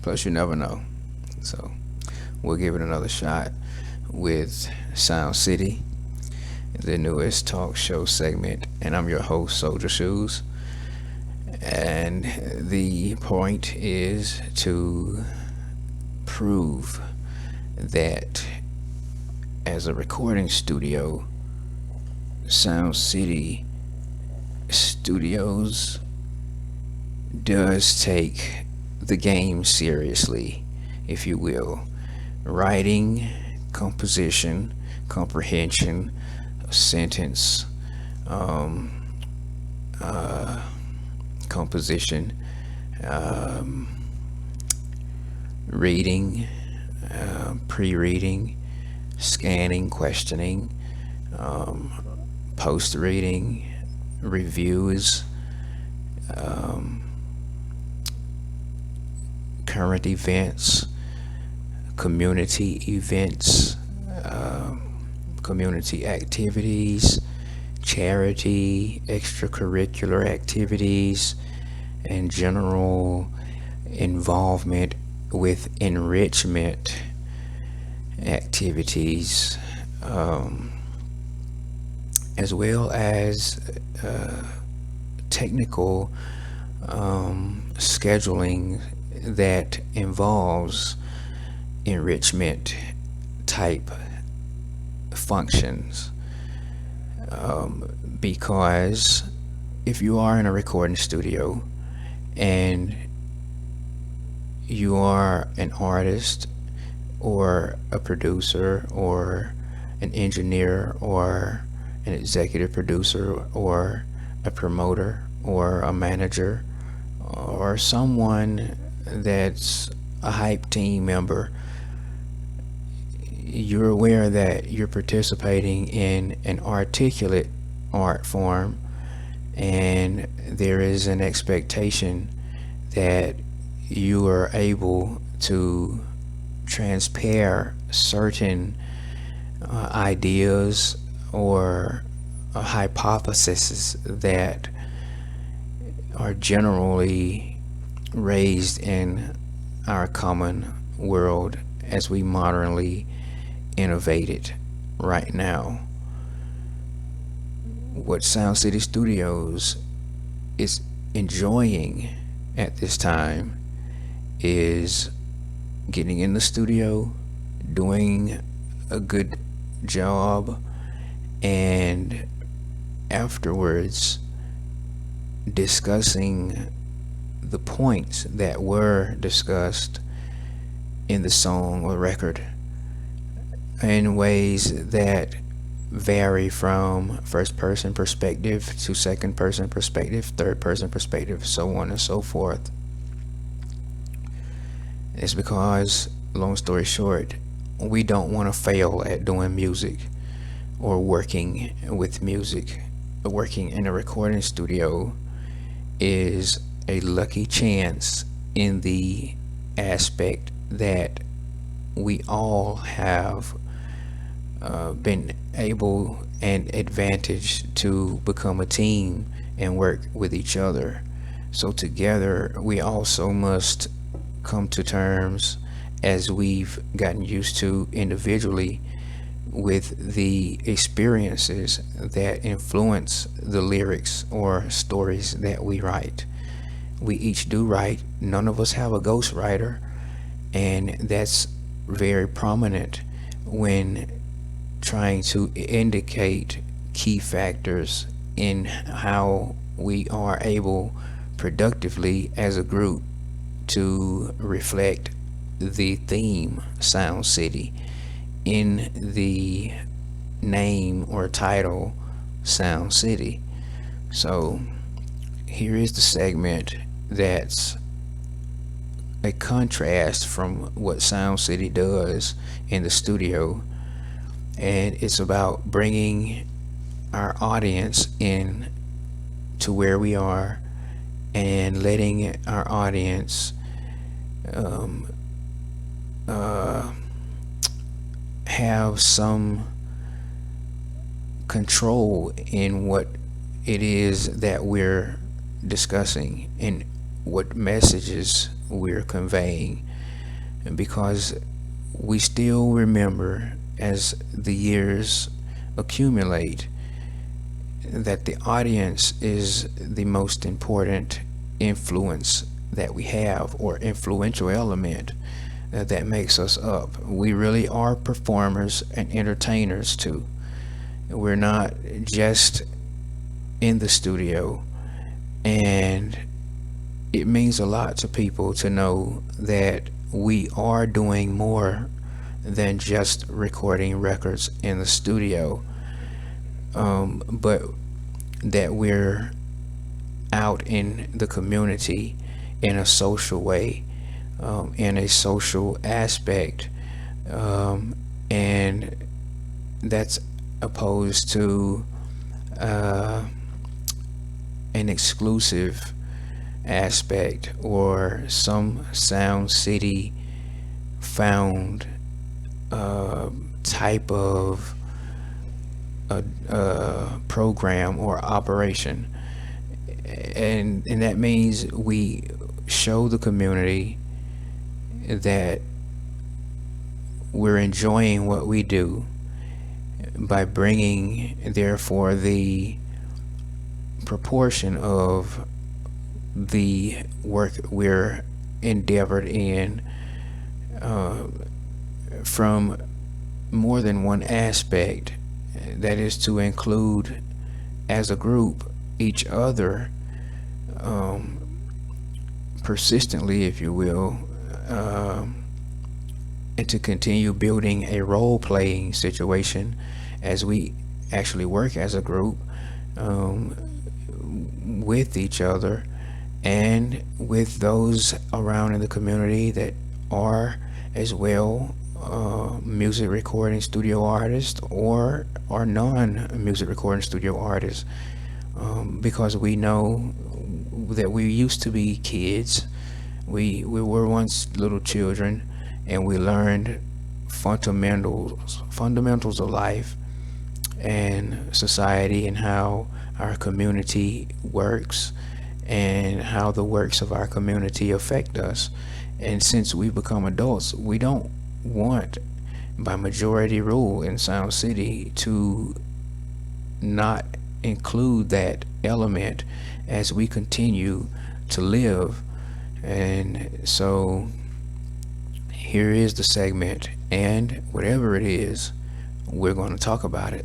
Plus, you never know. So we'll give it another shot with Sound City, the newest talk show segment, and I'm your host, Soldier Shoes. And the point is to prove that as a recording studio, Sound City Studios does take the game seriously, if you will. Writing, composition, comprehension, sentence, um, uh, composition, um, reading, pre-reading, scanning, questioning, um, post-reading, reviews, um, current events, community events, community activities, charity, extracurricular activities, and general involvement with enrichment activities, as well as technical scheduling that involves enrichment type functions. Because if you are in a recording studio and you are an artist or a producer or an engineer or an executive producer or a promoter or a manager or someone that's a hype team member, you're aware that you're participating in an articulate art form, and there is an expectation that you are able to transpare certain ideas or hypotheses that are generally raised in our common world as we modernly innovate it right now. What Sound City Studios is enjoying at this time is getting in the studio, doing a good job, and afterwards discussing the points that were discussed in the song or record in ways that vary from first person perspective to second person perspective, third person perspective, so on and so forth. It's because, long story short, we don't want to fail at doing music or working with music. Working in a recording studio is a lucky chance in the aspect that we all have been able and advantaged to become a team and work with each other. So together we also must come to terms, as we've gotten used to individually, with the experiences that influence the lyrics or stories that we write. We each do write. None of us have a ghostwriter, and that's very prominent when trying to indicate key factors in how we are able productively as a group to reflect the theme Sound City in the name or title Sound City. So here is the segment that's a contrast from what Sound City does in the studio, and it's about bringing our audience in to where we are and letting our audience um, uh, have some control in what it is that we're discussing and what messages we're conveying, because we still remember, as the years accumulate, that the audience is the most important influence that we have, or influential element that makes us up. We really are performers and entertainers too. We're not just in the studio, and it means a lot to people to know that we are doing more than just recording records in the studio, but that we're out in the community in a social way, in a social aspect, and that's opposed to an exclusive aspect, or some SoundCity found type of program or operation. And that means we show the community that we're enjoying what we do by bringing, therefore, the proportion of the work we're endeavored in from more than one aspect, that is to include, as a group, each other persistently, if you will, and to continue building a role-playing situation as we actually work as a group, with each other and with those around in the community that are as well music recording studio artists, or non-music recording studio artists, because we know that we used to be kids. We were once little children, and we learned fundamentals of life and society, and how our community works, and how the works of our community affect us. And since we become adults, we don't want, by majority rule in SoundCity, to not include that element as we continue to live. And so here is the segment, and whatever it is, we're going to talk about it.